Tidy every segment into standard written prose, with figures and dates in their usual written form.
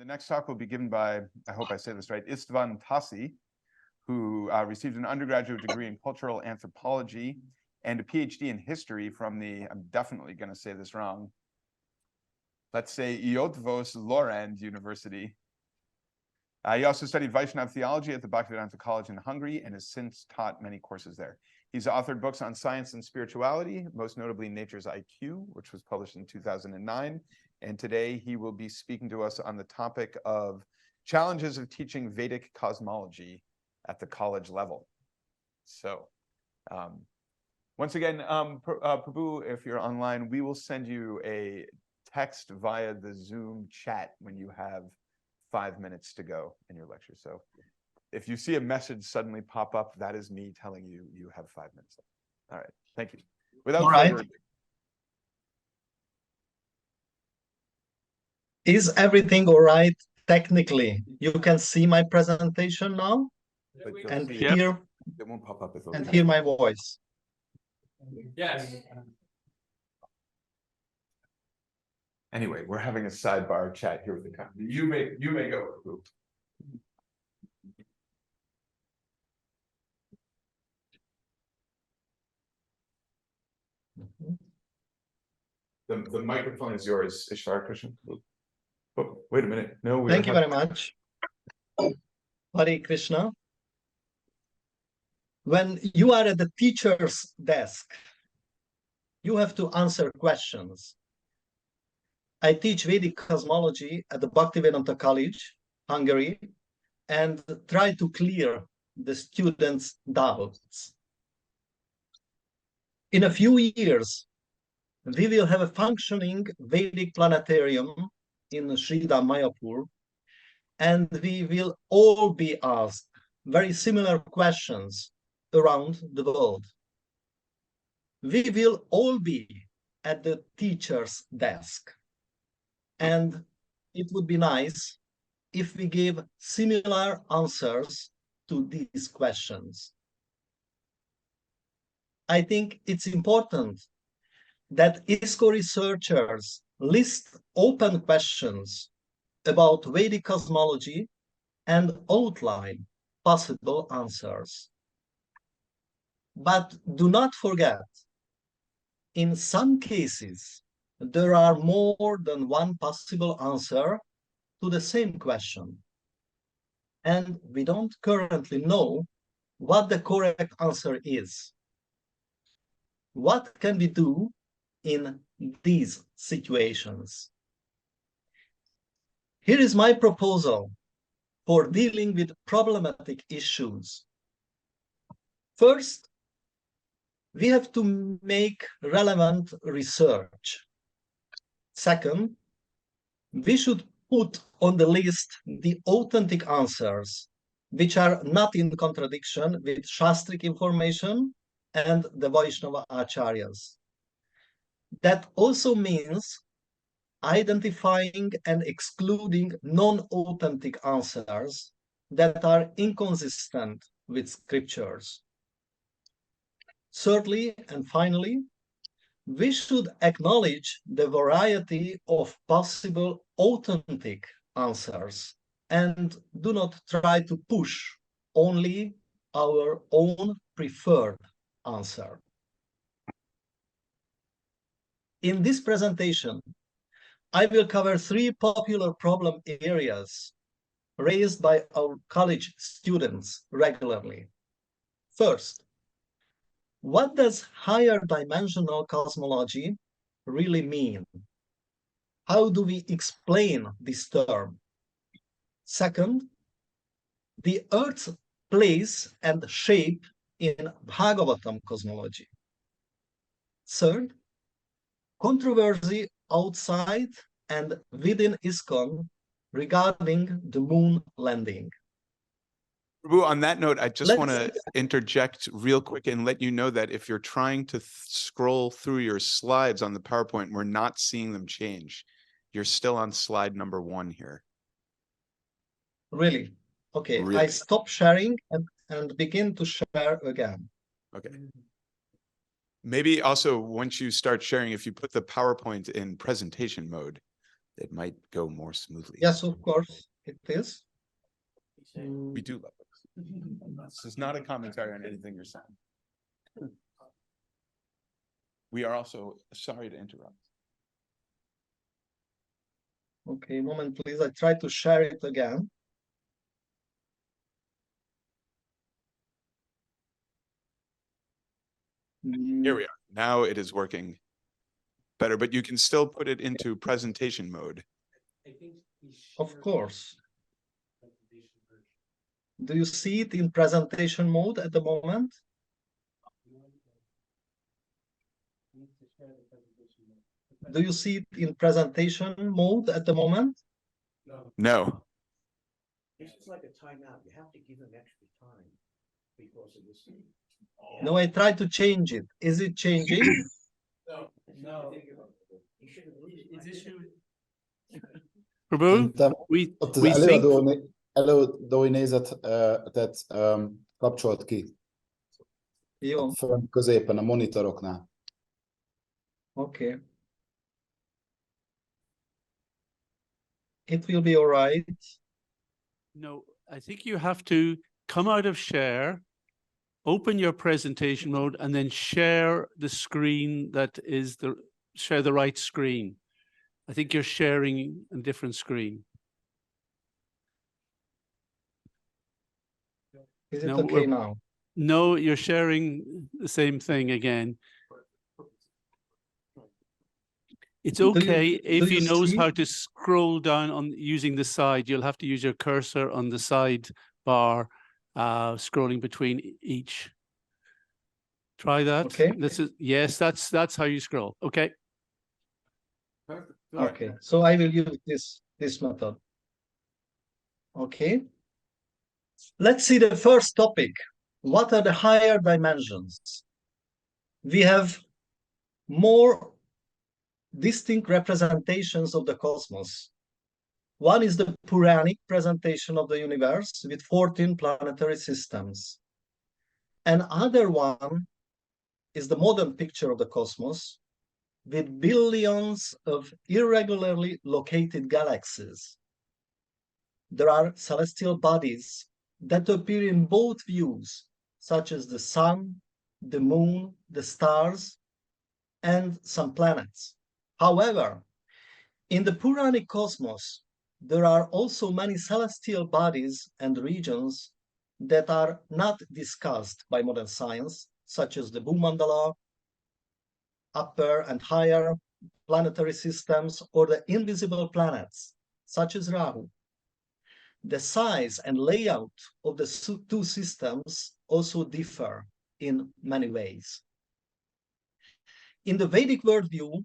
The next talk will be given by, I hope I say this right, István Tasi, who received an undergraduate degree in cultural anthropology and a PhD in history from the, I'm definitely going to say this wrong, let's say Eötvös Loránd University. He also studied Vaishnav theology at the Bhaktivedanta College in Hungary and has since taught many courses there. He's authored books on science and spirituality, most notably Nature's IQ, which was published in 2009. And today he will be speaking to us on the topic of challenges of teaching Vedic cosmology at the college level. So once again, Prabhu, if you're online, we will send you a text via the Zoom chat when you have 5 minutes to go in your lecture. So if you see a message suddenly pop up, that is me telling you you have 5 minutes left. All right, thank you. Without further ado. Is everything all right technically? You can see my presentation now and hear it won't pop up and hear my voice. Yes. Anyway, we're having a sidebar chat here with the company. You may go. The microphone is yours, Ishvar Krishna. Oh, wait a minute. No, thank you very much. Hare Krishna. When you are at the teacher's desk, you have to answer questions. I teach Vedic cosmology at the Bhaktivedanta College, Hungary, and try to clear the students' doubts. In a few years, we will have a functioning Vedic planetarium in Sridham, Mayapur, and we will all be asked very similar questions around the world. We will all be at the teacher's desk, and it would be nice if we gave similar answers to these questions. I think it's important that ISCO researchers list open questions about Vedic cosmology and outline possible answers. But do not forget, in some cases, there are more than one possible answer to the same question. And we don't currently know what the correct answer is. What can we do in these situations? Here is my proposal for dealing with problematic issues. First, we have to make relevant research. Second, we should put on the list the authentic answers, which are not in contradiction with Shastric information and the Vaishnava Acharyas. That also means identifying and excluding non-authentic answers that are inconsistent with scriptures. Thirdly, and finally, we should acknowledge the variety of possible authentic answers and do not try to push only our own preferred answer. In this presentation, I will cover 3 popular problem areas raised by our college students regularly. First, what does higher dimensional cosmology really mean? How do we explain this term? Second, the Earth's place and shape in Bhagavatam cosmology. Third, controversy outside and within ISKCON regarding the moon landing. Prabhu, on that note, I just want to interject real quick and let you know that if you're trying to scroll through your slides on the PowerPoint, we're not seeing them change. You're still on slide number 1 here. Really? Okay, really? I stop sharing and begin to share again. Okay. Maybe also once you start sharing, if you put the PowerPoint in presentation mode, it might go more smoothly. Yes, of course, it is. We do love it. This is not a commentary on anything you're saying. We are also sorry to interrupt. Okay, moment, please. I try to share it again. Here we are. Now it is working better, but you can still put it into presentation mode. Of course. Do you see it in presentation mode at the moment? Do you see it in presentation mode at the moment? No. This is like a timeout. You have to give them extra time because of this. No, I tried to change it. Is it changing? No. You should have Prabhu, Szerintem we ott az we think előadói nézetet kapcsolt ki. Jó, Fönn középen a monitoroknál. okay. It will be all right. no, I think you have to come out of share, open your presentation mode, and then share the screen that is share the right screen. I think you're sharing a different screen. Is it No, okay now? No, you're sharing the same thing again. It's okay if you knows how to scroll down on using the side. You'll have to use your cursor on the side bar, scrolling between each. Try that. Okay. Yes, that's how you scroll. Okay. Okay, so I will use this method. Okay. Let's see the first topic. What are the higher dimensions? We have more distinct representations of the cosmos. One is the Puranic presentation of the universe with 14 planetary systems. Another one is the modern picture of the cosmos with billions of irregularly located galaxies. There are celestial bodies that appear in both views, such as the sun, the moon, the stars, and some planets. However, in the Puranic cosmos, there are also many celestial bodies and regions that are not discussed by modern science, such as the Bhumandala, upper and higher planetary systems, or the invisible planets, such as Rahu. The size and layout of the two systems also differ in many ways. In the Vedic worldview,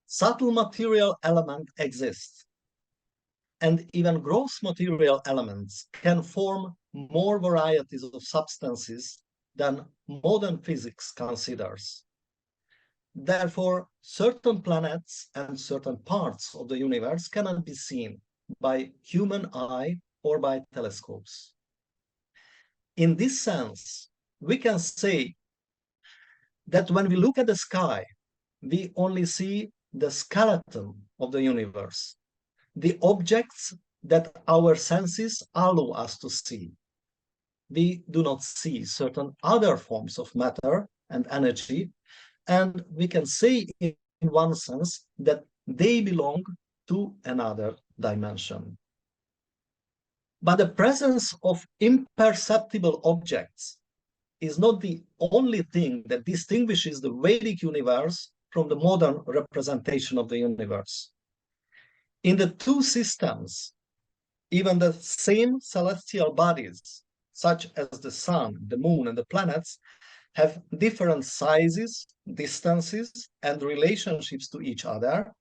subtle material elements exist, and even gross material elements can form more varieties of substances than modern physics considers. Therefore, certain planets and certain parts of the universe cannot be seen by human eye or by telescopes. In this sense, we can say that when we look at the sky, we only see the skeleton of the universe, the objects that our senses allow us to see. We do not see certain other forms of matter and energy, and we can say in one sense that they belong to another dimension. But the presence of imperceptible objects is not the only thing that distinguishes the Vedic universe from the modern representation of the universe. In the two systems, even the same celestial bodies, such as the sun, the moon, and the planets, have different sizes, distances, and relationships to each other,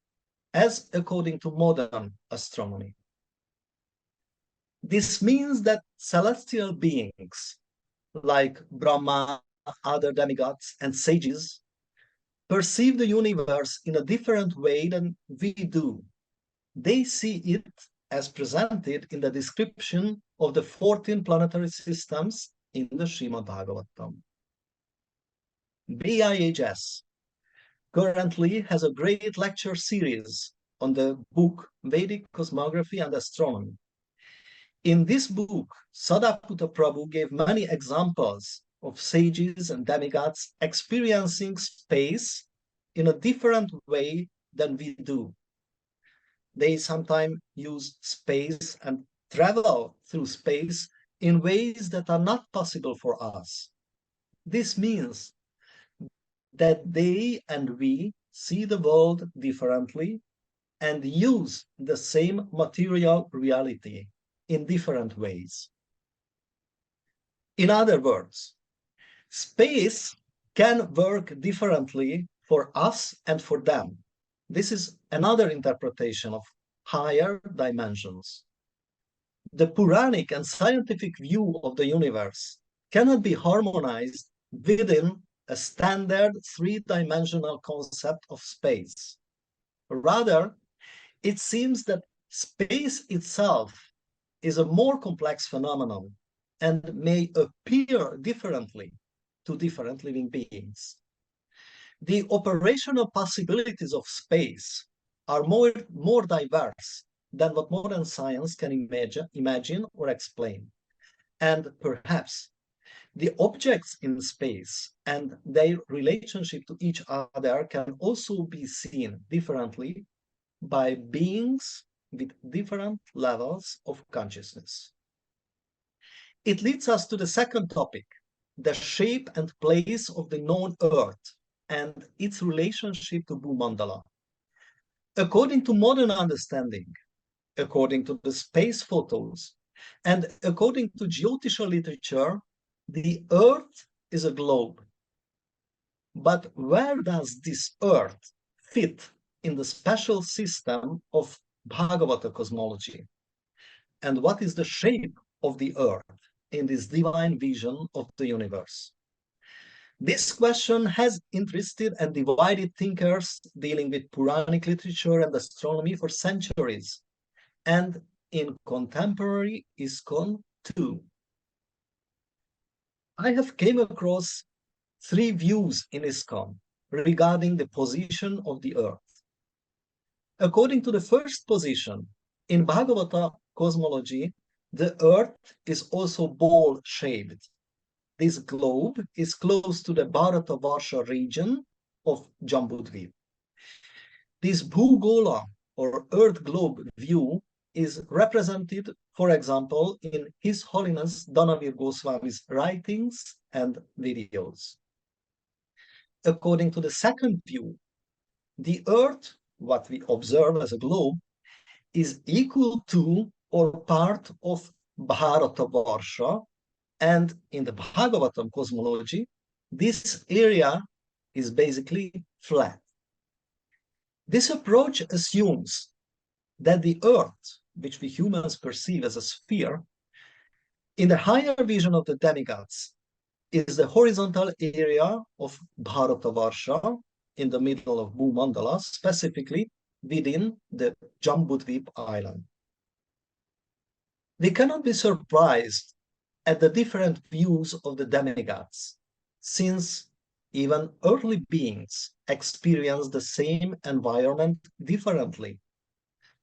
as according to modern astronomy. This means that celestial beings, like Brahma, other demigods, and sages, perceive the universe in a different way than we do. They see it as presented in the description of the 14 planetary systems in the Srimad Bhagavatam. BIHS currently has a great lecture series on the book Vedic Cosmography and Astronomy. In this book, Sadaputta Prabhu gave many examples of sages and demigods experiencing space in a different way than we do. They sometimes use space and travel through space in ways that are not possible for us. This means that they and we see the world differently and use the same material reality in different ways. In other words, space can work differently for us and for them. This is another interpretation of higher dimensions. The Puranic and scientific view of the universe cannot be harmonized within a standard three-dimensional concept of space. Rather, it seems that space itself is a more complex phenomenon and may appear differently to different living beings. The operational possibilities of space are more diverse than what modern science can imagine or explain. And perhaps the objects in space and their relationship to each other can also be seen differently by beings with different levels of consciousness. It leads us to the second topic, the shape and place of the known Earth and its relationship to Bhumandala. According to modern understanding, according to the space photos, and according to geophysical literature, the Earth is a globe. But where does this Earth fit in the special system of Bhagavata cosmology? And what is the shape of the Earth in this divine vision of the universe? This question has interested and divided thinkers dealing with Puranic literature and astronomy for centuries, and in contemporary ISKCON too. I have came across three views in ISKCON regarding the position of the Earth. According to the first position, in Bhagavata cosmology, the Earth is also ball-shaped. This globe is close to the Bharatavarsha region of Jambudvip. This Bhugola or Earth globe view is represented, for example, in His Holiness Dhanavir Goswami's writings and videos. According to the second view, the Earth, what we observe as a globe, is equal to or part of Bharatavarsha, and in the Bhagavatam cosmology, this area is basically flat. This approach assumes that the Earth, which we humans perceive as a sphere, in the higher vision of the demigods, is the horizontal area of Bharatavarsha in the middle of Bhumandala, specifically within the Jambudvip island. We cannot be surprised at the different views of the demigods, since even earthly beings experience the same environment differently,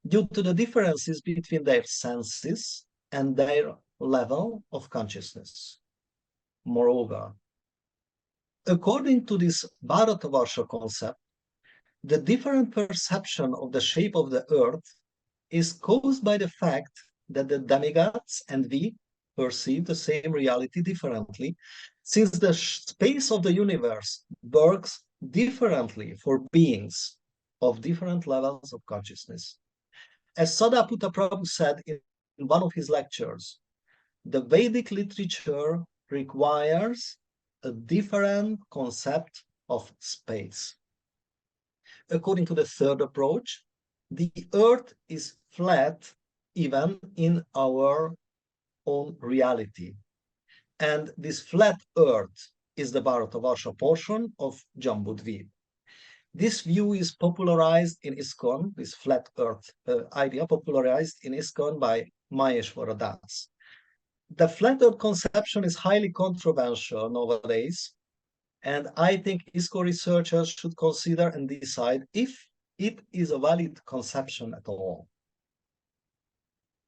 due to the differences between their senses and their level of consciousness. Moreover, according to this Bharatavarsha concept, the different perception of the shape of the Earth is caused by the fact that the demigods and we perceive the same reality differently, since the space of the universe works differently for beings of different levels of consciousness. As Sadaputta Prabhu said in one of his lectures, the Vedic literature requires a different concept of space. According to the third approach, the Earth is flat even in our own reality. And this flat Earth is the Bharatavarsha portion of Jambudvip. This view is popularized in ISKCON, this flat Earth idea popularized in ISKCON by Maheshwara Das. The flat Earth conception is highly controversial nowadays, and I think ISKCON researchers should consider and decide if it is a valid conception at all.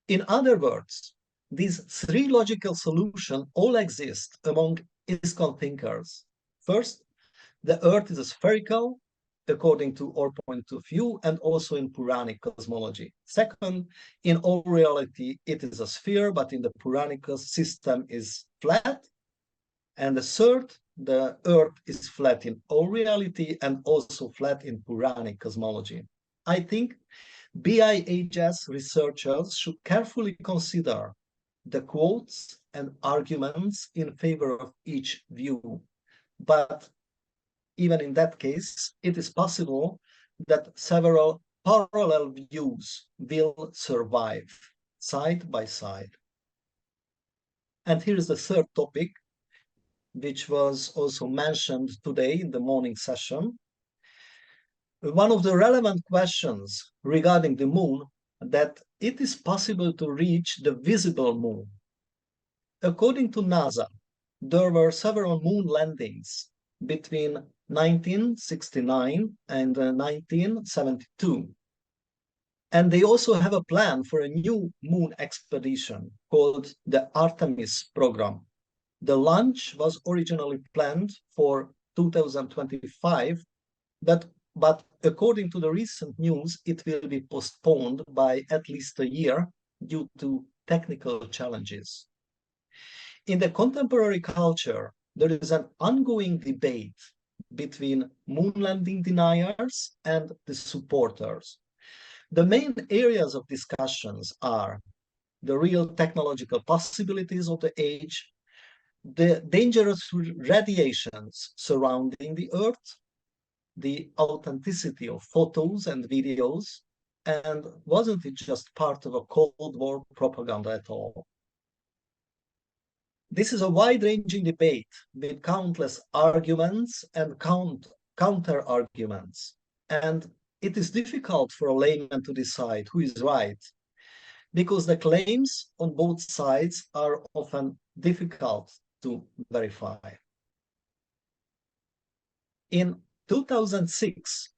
In other words, these three logical solutions all exist among ISKCON thinkers. First, the Earth is spherical, according to our point of view, and also in Puranic cosmology. Second, in all reality, it is a sphere, but in the Puranic system is flat. And the third, the Earth is flat in all reality and also flat in Puranic cosmology. I think BIHS researchers should carefully consider the quotes and arguments in favor of each view. But even in that case, it is possible that several parallel views will survive side by side. And here is the third topic, which was also mentioned today in the morning session. One of the relevant questions regarding the moon, that it is possible to reach the visible moon. According to NASA, there were several moon landings between 1969 and 1972. And they also have a plan for a new moon expedition called the Artemis program. The launch was originally planned for 2025, but according to the recent news, it will be postponed by at least a year due to technical challenges. In the contemporary culture, there is an ongoing debate between moon landing deniers and the supporters. The main areas of discussions are the real technological possibilities of the age, the dangerous radiations surrounding the Earth, the authenticity of photos and videos, and wasn't it just part of a Cold War propaganda at all? This is a wide-ranging debate with countless arguments and counter-arguments, and it is difficult for a layman to decide who is right, because the claims on both sides are often difficult to verify. In 2006,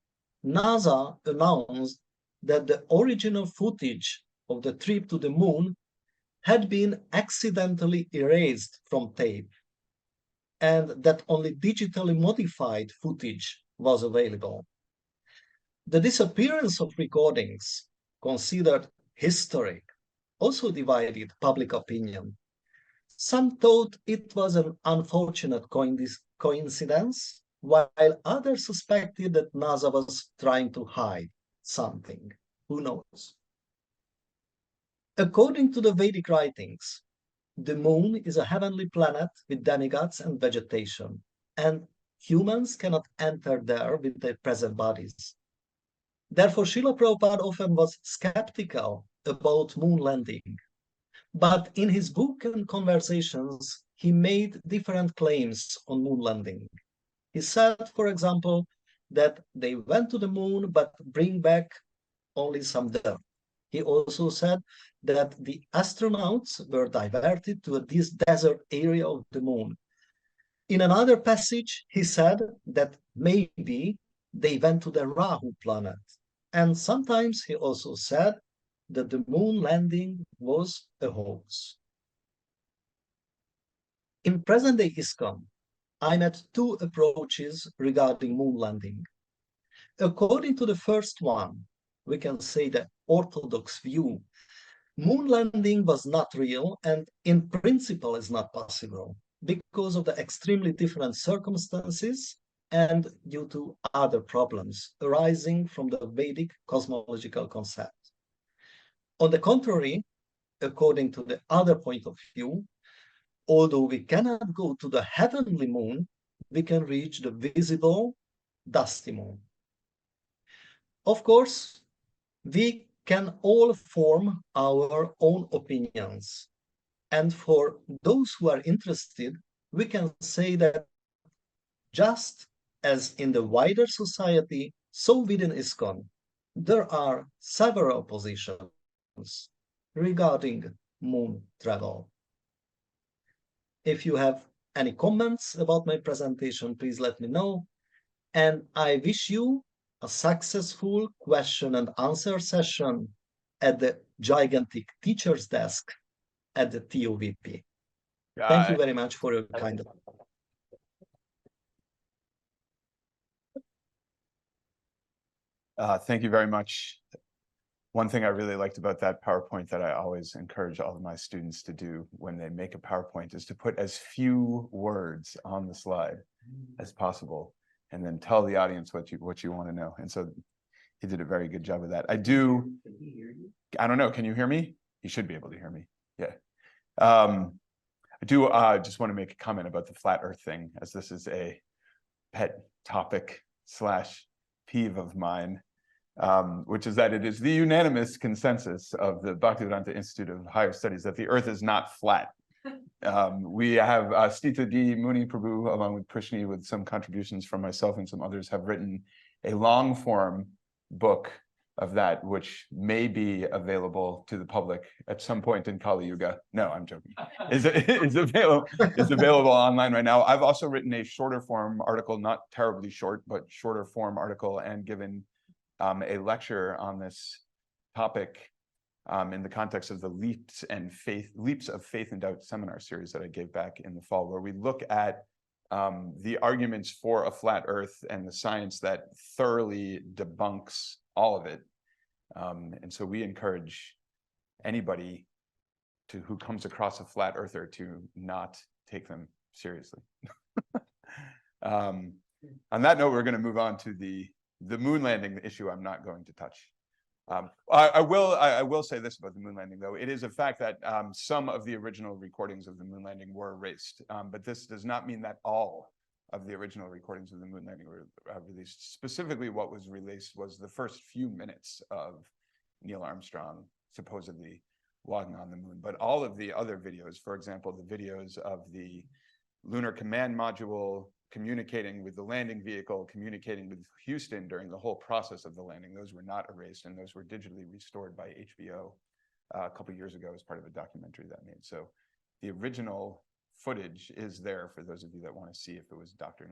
NASA announced that the original footage of the trip to the moon had been accidentally erased from tape, and that only digitally modified footage was available. The disappearance of recordings, considered historic, also divided public opinion. Some thought it was an unfortunate coincidence, while others suspected that NASA was trying to hide something. Who knows? According to the Vedic writings, the moon is a heavenly planet with demigods and vegetation, and humans cannot enter there with their present bodies. Therefore, Srila Prabhupada often was skeptical about moon landing. But in his book and conversations, he made different claims on moon landing. He said, for example, that they went to the moon but bring back only some dirt. He also said that the astronauts were diverted to this desert area of the moon. In another passage, he said that maybe they went to the Rahu planet. And sometimes he also said that the moon landing was a hoax. In present-day ISKCON, I met two approaches regarding moon landing. According to the first one, we can say the orthodox view, moon landing was not real and in principle is not possible because of the extremely different circumstances and due to other problems arising from the Vedic cosmological concept. On the contrary, according to the other point of view, although we cannot go to the heavenly moon, we can reach the visible dusty moon. Of course, we can all form our own opinions. And for those who are interested, we can say that just as in the wider society, so within ISKCON, there are several positions regarding moon travel. If you have any comments about my presentation, please let me know. And I wish you a successful question and answer session at the gigantic teacher's desk at the TUVP. Thank you very much for your kind. Thank you very much. One thing I really liked about that PowerPoint that I always encourage all of my students to do when they make a PowerPoint is to put as few words on the slide as possible, and then tell the audience what you want to know. And so he did a very good job of that. I don't know. Can you hear me? You should be able to hear me. Yeah. I do just want to make a comment about the flat Earth thing, as this is a pet topic / peeve of mine. Which is that it is the unanimous consensus of the Bhaktivedanta Institute of Higher Studies that the Earth is not flat. We have Stita D. Muni Prabhu, along with Prishni, with some contributions from myself and some others, have written a long form book of that, which may be available to the public at some point in Kali Yuga. No, I'm joking. Is available online right now. I've also written a shorter form article, not terribly short, but shorter form article, and given a lecture on this topic in the context of the Leaps of Faith and Doubt seminar series that I gave back in the fall, where we look at the arguments for a flat Earth and the science that thoroughly debunks all of it. And so we encourage anybody who comes across a flat earther to not take them seriously. On that note, we're going to move on to the moon landing issue. I'm not going to touch. I will say this about the moon landing, though. It is a fact that some of the original recordings of the moon landing were erased, but this does not mean that all of the original recordings of the moon landing were released. Specifically, what was released was the first few minutes of Neil Armstrong supposedly walking on the moon. But all of the other videos, for example, the videos of the Lunar Command Module communicating with the landing vehicle, communicating with Houston during the whole process of the landing, those were not erased, and those were digitally restored by HBO a couple of years ago as part of a documentary that made. So the original footage is there for those of you that want to see if it was doctored